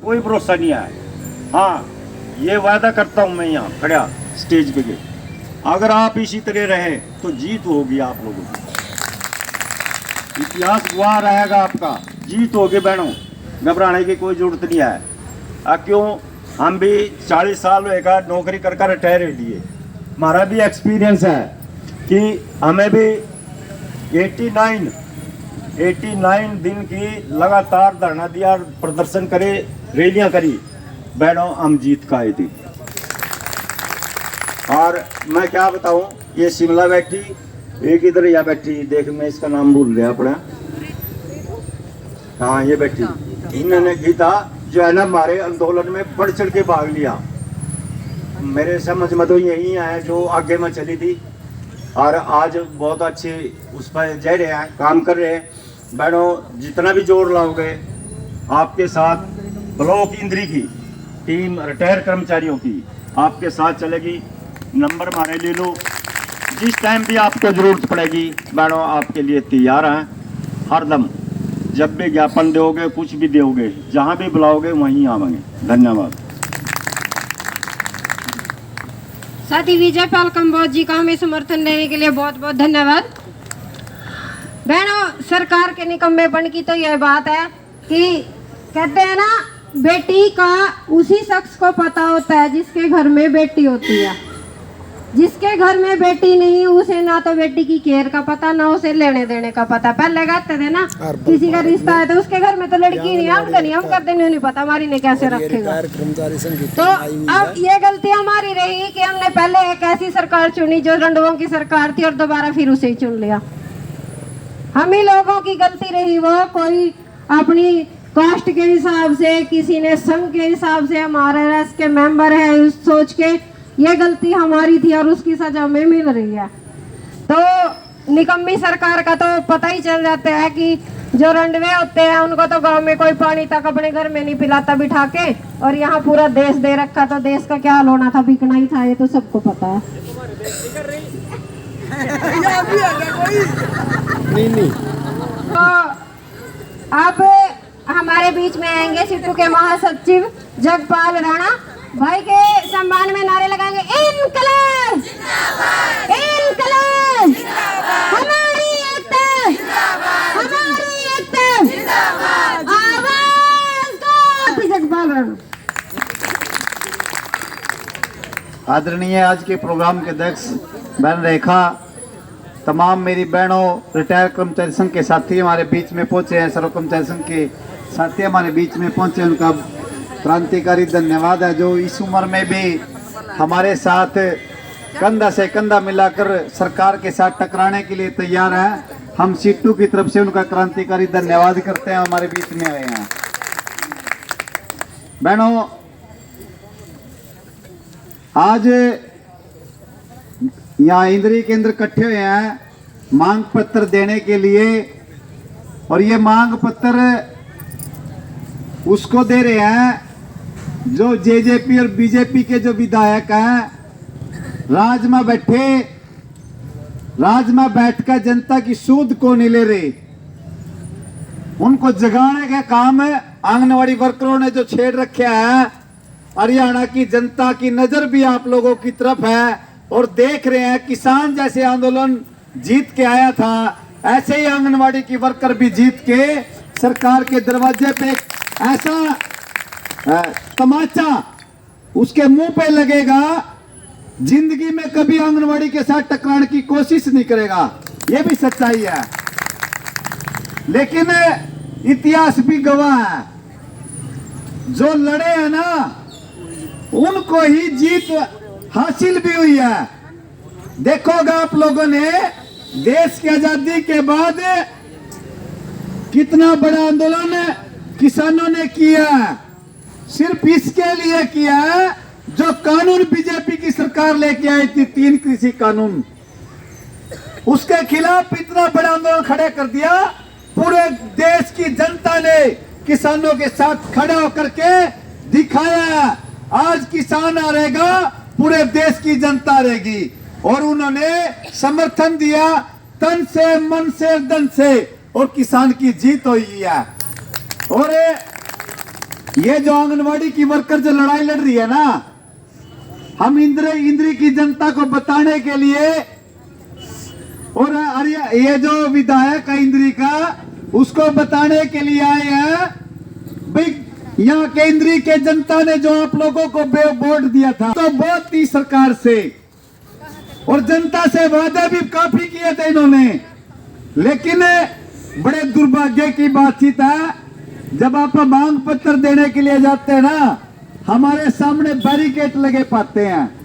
कोई भरोसा नहीं है। हाँ, ये वादा करता हूँ मैं यहाँ खड़ा स्टेज पे, अगर आप इसी तरह रहे तो जीत होगी आप लोगों की, इतिहास गवाह रहेगा आपका, जीत होगी बहनों, घबराने की कोई जरूरत नहीं है। क्यों, हम भी 40 साल होएगा नौकरी कर कर रिटायर लिए, हमारा भी एक्सपीरियंस है कि हमें भी 89 दिन की लगातार धरना दिया, प्रदर्शन करे, रैलियां करी, बहनों हम जीत का आए थे। और मैं क्या बताऊं, ये शिमला बैठी, एक इधर या बैठी, देख मैं इसका नाम भूल गया अपना, हाँ ये बैठी, इन्होंने गीता जो है ना हमारे आंदोलन में बढ़ चढ़ के भाग लिया। मेरे समझ में तो यही है जो आगे में चली थी, और आज बहुत अच्छे उस पर जा रहे हैं, काम कर रहे हैं। बहनों जितना भी जोर लाओगे, आपके साथ ब्लॉक इंद्री की टीम, रिटायर कर्मचारियों की आपके साथ चलेगी। नंबर हमारे ले लो, जिस टाइम भी आपको जरूरत पड़ेगी बहनों आपके लिए तैयार हैं हरदम। जब भी ज्ञापन दोगे, कुछ भी दोगे, जहां भी बुलाओगे वहीं आवेंगे। धन्यवाद। साथी विजय पाल कंबोज जी का हमें समर्थन देने के लिए बहुत बहुत धन्यवाद। बहनों, सरकार के निकम्मेपन की तो यह बात है कि कहते हैं ना, बेटी का उसी शख्स को पता होता है जिसके घर में बेटी होती है। जिसके घर में बेटी नहीं, उसे ना तो बेटी की केयर का पता, ना उसे लेने देने का पता। पहले कहते थे ना, किसी का रिश्ता है तो उसके घर में तो लड़की नहीं, हम करते नहीं पता हमारी ने कैसे रखेगा। तो अब ये गलती हमारी रही कि हमने पहले एक ऐसी सरकार चुनी जो रंडवों की सरकार थी, और दोबारा फिर उसे ही चुन लिया। हम ही लोगों की गलती रही। वो कोई अपनी कास्ट के हिसाब से, किसी ने संघ के हिसाब से, हमारे RS के मेंबर है उस सोच के, ये गलती हमारी थी और उसकी सजा हमें मिल रही है। तो निकम्मी सरकार का तो पता ही चल जाता है कि जो रंडवे होते हैं उनको तो गांव में कोई पानी तक अपने घर में नहीं पिलाता बिठा के, और यहाँ पूरा देश दे रखा, तो देश का क्या हाल होना था, बिकना ही था, ये तो सबको पता है। नहीं। तो अब हमारे बीच में आएंगे सिट्टू के महासचिव जगपाल राणा भाई, के सम्मान में नारे लगाएंगे, इनकलाब इनकलाब, हमारी एकता, हमारी एकता, आवाज दो। जगपाल राणा। आदरणीय आज के प्रोग्राम के अध्यक्ष बहन रेखा, तमाम मेरी बहनों, रिटायर कर्मचारी संघ के साथी हमारे बीच में पहुंचे हैं, सर्व कर्मचारी संघ के साथी हमारे बीच में पहुंचे, उनका क्रांतिकारी धन्यवाद है, जो इस उम्र में भी हमारे साथ कंधा से कंधा मिलाकर सरकार के साथ टकराने के लिए तैयार है। हम सिट्टू की तरफ से उनका क्रांतिकारी धन्यवाद करते हैं, हमारे बीच में आए हैं। बहनों, आज यहाँ इंद्री केंद्र इकट्ठे हुए हैं मांग पत्र देने के लिए, और ये मांग पत्र उसको दे रहे हैं जो जेजेपी और बीजेपी के जो विधायक हैं, राज में बैठकर जनता की सूद को नहीं ले रहे। उनको जगाने का काम आंगनवाड़ी वर्करों ने जो छेड़ रखा है। हरियाणा की जनता की नजर भी आप लोगों की तरफ है, और देख रहे हैं किसान जैसे आंदोलन जीत के आया था, ऐसे ही आंगनवाड़ी की वर्कर भी जीत के सरकार के दरवाजे पे ऐसा तमाचा उसके मुंह पे लगेगा, जिंदगी में कभी आंगनवाड़ी के साथ टकराने की कोशिश नहीं करेगा। ये भी सच्चाई है, लेकिन इतिहास भी गवाह है, जो लड़े हैं ना उनको ही जीत हासिल भी हुई है। देखोगा आप लोगों ने देश की आजादी के बाद कितना बड़ा आंदोलन किसानों ने किया, सिर्फ इसके लिए किया है जो कानून बीजेपी की सरकार लेके आई थी, 3 कृषि कानून, उसके खिलाफ इतना बड़ा आंदोलन खड़े कर दिया। पूरे देश की जनता ने किसानों के साथ खड़ा होकर के दिखाया, आज किसान आ रहेगा, पूरे देश की जनता रहेगी। और उन्होंने समर्थन दिया तन से, मन से, धन से, और किसान की जीत हुई है। और ये जो आंगनवाड़ी की वर्कर जो लड़ाई लड़ रही है ना, हम इंद्री की जनता को बताने के लिए, और ये जो विधायक है इंद्री का, उसको बताने के लिए आए हैं भाई, यहाँ केंद्रीय के जनता ने जो आप लोगों को वोट दिया था तो बहुत थी सरकार से, और जनता से वादे भी काफी किए थे इन्होंने, लेकिन बड़े दुर्भाग्य की बातचीत है, जब आप मांग पत्र देने के लिए जाते हैं ना, हमारे सामने बैरिकेड लगे पाते हैं।